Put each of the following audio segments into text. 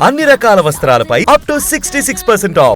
అన్ని రకాల వస్త్రాలపై up to 66% of.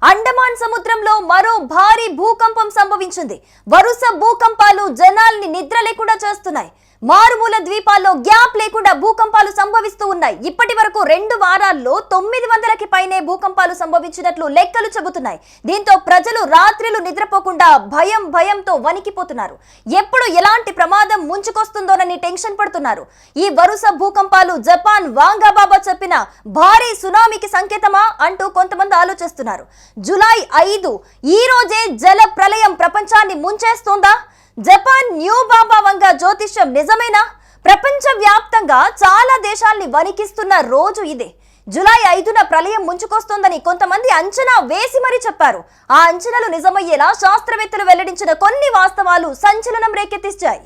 Andaman సముద్రంలో మరో భారీ భూకంపం సంభవించింది. వరుస భూకంపాలు జనాల్ని నిద్ర లేకుండా చేస్తున్నాయి. మారుమూల ద్వీపాల్లో గ్యాప్ లేకుండా భూకంపాలు సంభవిస్తూ ఉన్నాయి. ఇప్పటి వరకు 2 వారాల్లో 900కి పైనే భూకంపాలు సంభవించినట్లు లెక్కలు చెబుతున్నాయి. దీంతో ప్రజలు రాత్రిలు నిద్రపోకుండా భయంతో వణికిపోతున్నారు. ఎప్పుడు ఎలాంటి ప్రమాదం ముంచుకొస్తుందోనని టెన్షన్ పడుతున్నారు. ఈ వరుస భూకంపాలు జపాన్ వాంగాబాబా చెప్పిన భారీ సునామీకి సంకేతమా అంటూ కొంతమంది ఆలోచిస్తున్నారు. జూలై 5 ఈ రోజే జల ప్రళయం ప్రపంచాన్ని ముంచేస్తోందా? జపాన్ న్యూ బాబా వంగ జ్యోతిష్యం నిజమేనా? ప్రపంచ వ్యాప్తంగా చాలా దేశాల్ని వణికిస్తున్న రోజు ఇదే. జూలై 5న ప్రళయం ముంచుకొస్తోందని కొంతమంది అంచనా వేసి మరీ చెప్పారు. ఆ అంచనాలు నిజమయ్యేలా శాస్త్రవేత్తలు వెల్లడించిన కొన్ని వాస్తవాలు సంచలనం రేకెత్తించాయి.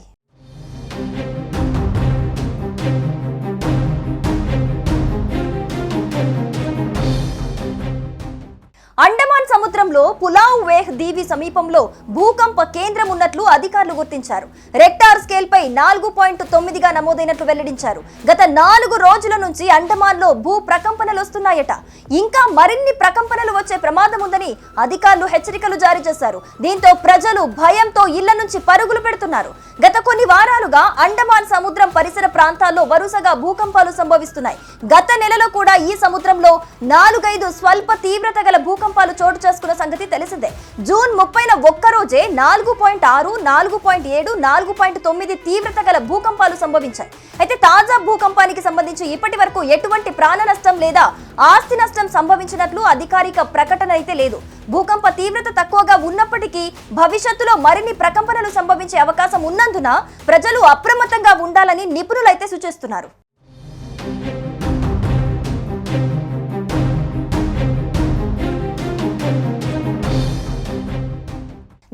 అండమాన్ సముద్రంలో పులావ్ వేహ్ దీవి సమీపంలో భూకంప కేంద్రం ఉన్నట్లు అధికారులు గుర్తించారు. రెక్టార్ స్కేల్ పై 4.9గా నమోదైనట్లు వెల్లడించారు. గత 4 రోజుల నుంచి అండమాన్ లో భూ ప్రకంపనలు వస్తున్నాయట. ఇంకా మరిన్ని ప్రకంపనలు వచ్చే ప్రమాదం ఉందని అధికారులు హెచ్చరికలు జారీ చేశారు. దీంతో ప్రజలు భయంతో ఇళ్ల నుంచి పరుగులు పెడుతున్నారు. గత కొన్ని వారాలుగా అండమాన్ సముద్రం పరిసర ప్రాంతాల్లో వరుసగా భూకంపాలు సంభవిస్తున్నాయి. గత నెలలో కూడా ఈ సముద్రంలో 4-5 స్వల్ప తీవ్రత గల భూకంపాలు చోటు చేసుకున్న సంగతి తెలిసిందే. జూన్ 30న ఒక్కరోజే 4.6, 4.7, 4.9 తీవ్రత గల భూకంపాలు సంభవించాయి. అయితే తాజా భూకంపానికి సంబంధించి ఇప్పటి వరకు ఎటువంటి ప్రాణ నష్టం లేదా ఆస్తి నష్టం సంభవించినట్లు అధికారిక ప్రకటన అయితే లేదు. భూకంప తీవ్రత తక్కువగా ఉన్నప్పటికీ భవిష్యత్తులో మరిన్ని ప్రకంపనలు సంభవించే అవకాశం ఉన్నందున ప్రజలు అప్రమత్తంగా ఉండాలని నిపుణులైతే సూచిస్తున్నారు.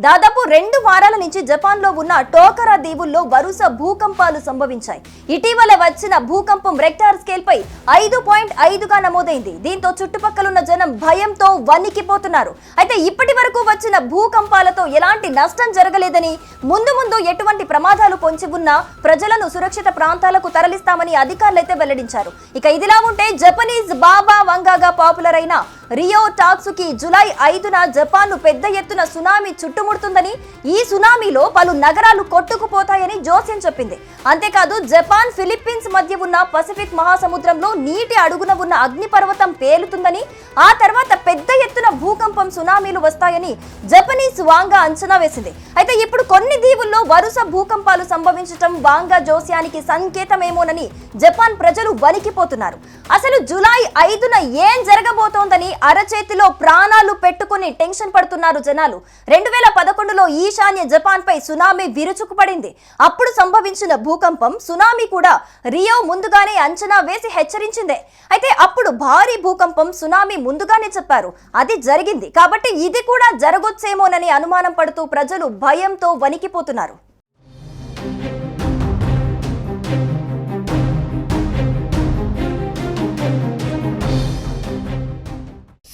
దాదాపు 2 వారాల నుంచి జపాన్ లో ఉన్న టోకరా దీవుల్లో వరుస భూకంపాలు సంభవించాయి. ఇటీవల వచ్చిన భూకంపం రెక్టార్ స్కేల్ పై 5.5గా నమోదైంది. దీంతో చుట్టుపక్కలున్న జనం భయంతో వణికిపోతున్నారు. అయితే ఇప్పటి వరకు వచ్చిన భూకంపాలతో ఎలాంటి నష్టం జరగలేదని, ముందు ఎటువంటి ప్రమాదాలు పొంచి ఉన్నా ప్రజలను సురక్షిత ప్రాంతాలకు తరలిస్తామని అధికారులైతే వెల్లడించారు. ఇక ఇదిలా ఉంటే జపనీస్ బాబా వంగాగా పాపులర్ అయిన రియో టాక్సుకి జూలై 5న జపాన్ను పెద్ద ఎత్తున సునామీ చుట్టుముడుతుందని, ఈ సునామీలో పలు నగరాలు కొట్టుకుపోతాయని జోస్యం చెప్పింది. అంతేకాదు జపాన్ ఫిలిప్పీన్స్ మధ్య ఉన్న పసిఫిక్ మహాసముద్రంలో నీటి అడుగున ఉన్న అగ్నిపర్వతం పేలుతుందని, ఆ తర్వాత పెద్ద ఎత్తున భూకంపం సునామీలు వస్తాయని జపనీస్ వాంగా అంచనా వేసింది. అయితే ఇప్పుడు కొన్ని దీవుల్లో వరుస భూకంపాలు సంభవించడం వాంగా జోస్యానికి సంకేతమేమోనని జపాన్ ప్రజలు వణికిపోతున్నారు. అసలు జూలై 5న ఏం జరగబోతోందని అరచేతిలో ప్రాణాలు పెట్టుకుని టెన్షన్ పడుతున్నారు జనాలు. 2011లో ఈశాన్య జపాన్ పై సునామీ విరుచుకుపడింది. అప్పుడు సంభవించిన భూకంపం సునామీ కూడా రియో ముందుగానే అంచనా వేసి హెచ్చరించిందే. అయితే అప్పుడు భారీ భూకంపం సునామీ ముందుగానే చెప్పారు. అది జరిగింది కాబట్టి ఇది కూడా జరగొచ్చేమోనని అనుమానం పడుతూ ప్రజలు భయంతో వణికిపోతున్నారు.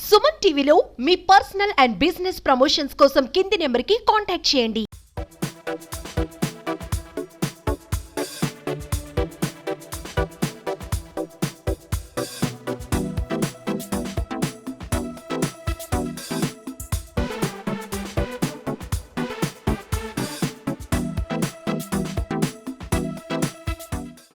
సుమన్ టీవీలో మీ పర్సనల్ అండ్ బిజినెస్ ప్రమోషన్స్ కోసం కింది నెంబర్కి కాంటాక్ట్ చేయండి.